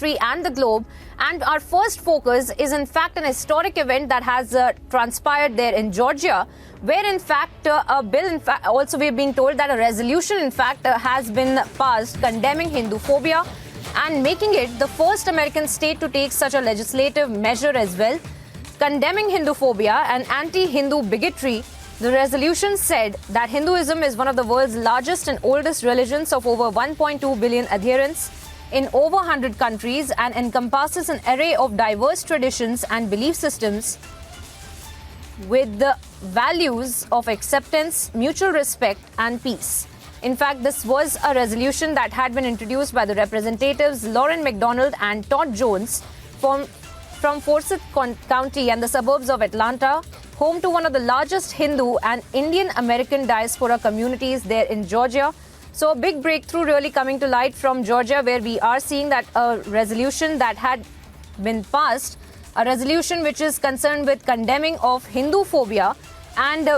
country and the globe. And our first focus is in fact an historic event that has transpired there in Georgia, where in fact a bill, also we're being told that a resolution in fact has been passed condemning Hinduphobia and making it the first American state to take such a legislative measure as well. Condemning Hinduphobia and anti-Hindu bigotry, the resolution said that Hinduism is one of the world's largest and oldest religions of over 1.2 billion adherents in over 100 countries and encompasses an array of diverse traditions and belief systems with the values of acceptance, mutual respect and peace. In fact, this was a resolution that had been introduced by the representatives Lauren McDonald and Todd Jones from Forsyth County and the suburbs of Atlanta, home to one of the largest Hindu and Indian American diaspora communities there in Georgia. So a big breakthrough really coming to light from Georgia, where we are seeing that a resolution that had been passed, a resolution which is concerned with condemning of Hinduphobia. And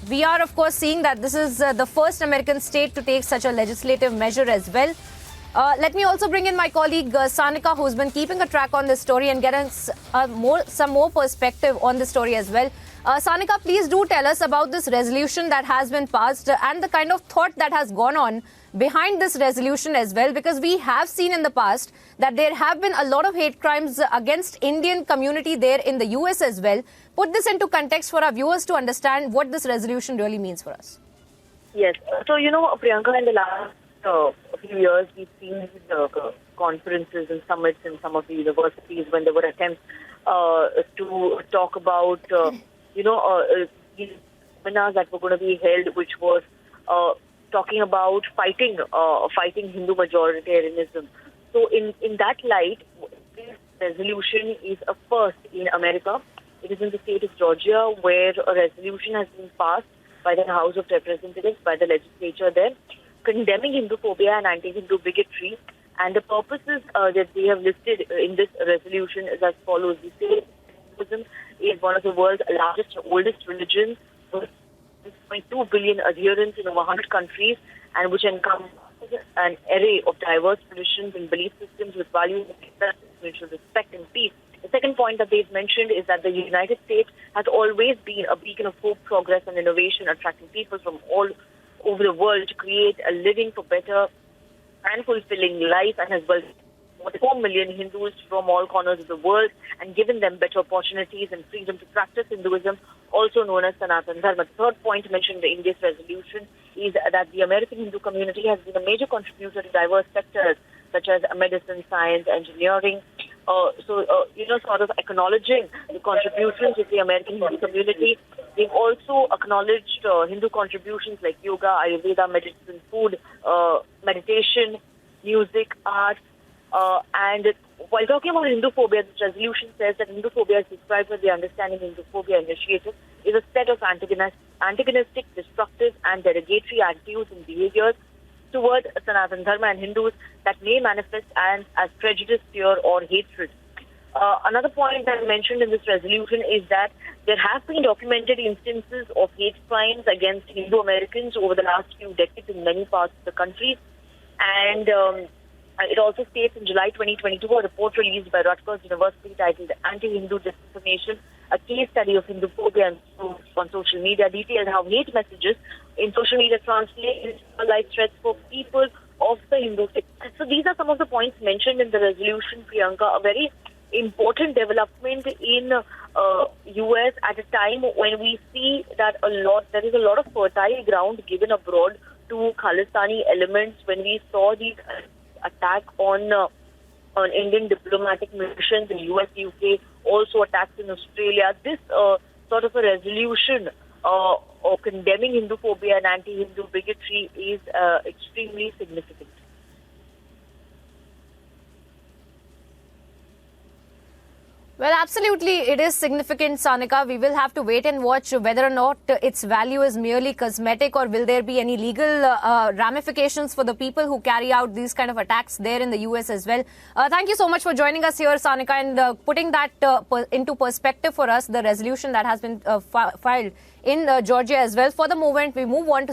we are, of course, seeing that this is the first American state to take such a legislative measure as well. Let me also bring in my colleague Sanika, who's been keeping a track on this story and getting some more perspective on the story as well. Sanika, please do tell us about this resolution that has been passed and the kind of thought that has gone on behind this resolution as well, because we have seen in the past that there have been a lot of hate crimes against Indian community there in the US as well. Put this into context for our viewers to understand what this resolution really means for us. Yes. So, Priyanka, in the last a few years, we've seen these conferences and summits in some of the universities when there were attempts to talk about, these seminars that were going to be held, which was talking about fighting Hindu majoritarianism. So in that light, this resolution is a first in America. It is in the state of Georgia, where a resolution has been passed by the House of Representatives, by the legislature there, condemning Hinduphobia and anti-Hindu bigotry. And the purposes that they have listed in this resolution is as follows. They say Hinduism is one of the world's largest and oldest religions, with 1.2 billion adherents in over 100 countries, and which encompasses an array of diverse traditions and belief systems with values of mutual respect and peace. The second point that they've mentioned is that the United States has always been a beacon of hope, progress and innovation, attracting people from all over the world to create a living for better and fulfilling life, and has welcomed more than 4 million Hindus from all corners of the world and given them better opportunities and freedom to practice Hinduism, also known as Sanatana Dharma. The third point mentioned in this resolution is that the American Hindu community has been a major contributor to diverse sectors such as medicine, science, engineering. Sort of acknowledging the contributions of the American Hindu community. They've also acknowledged Hindu contributions like yoga, Ayurveda, medicine, food, meditation, music, art. And while talking about Hinduphobia, this resolution says that Hinduphobia is described as the Understanding Hinduphobia Initiative is a set of antagonistic, destructive and derogatory attitudes and behaviors towards Sanatana Dharma and Hindus that may manifest as prejudice, fear or hatred. Another point that I mentioned in this resolution is that there have been documented instances of hate crimes against Hindu Americans over the last few decades in many parts of the country. And it also states in July 2022, a report released by Rutgers University titled Anti-Hindu Disinformation, a case study of Hinduphobia on social media, detailed how hate messages in social media translate into life threats for people of the Hindu faith. So these are some of the points mentioned in the resolution, Priyanka, a very important development in US at a time when we see that there is a lot of fertile ground given abroad to Khalistani elements. When we saw the attack on Indian diplomatic missions in US, UK, also attacks in Australia, this sort of a resolution or condemning Hinduphobia and anti-Hindu bigotry is extremely significant. Well, absolutely, it is significant, Sanika. We will have to wait and watch whether or not its value is merely cosmetic, or will there be any legal ramifications for the people who carry out these kind of attacks there in the US as well. Thank you so much for joining us here, Sanika, and putting that into perspective for us, the resolution that has been filed in Georgia as well. For the moment, we move on to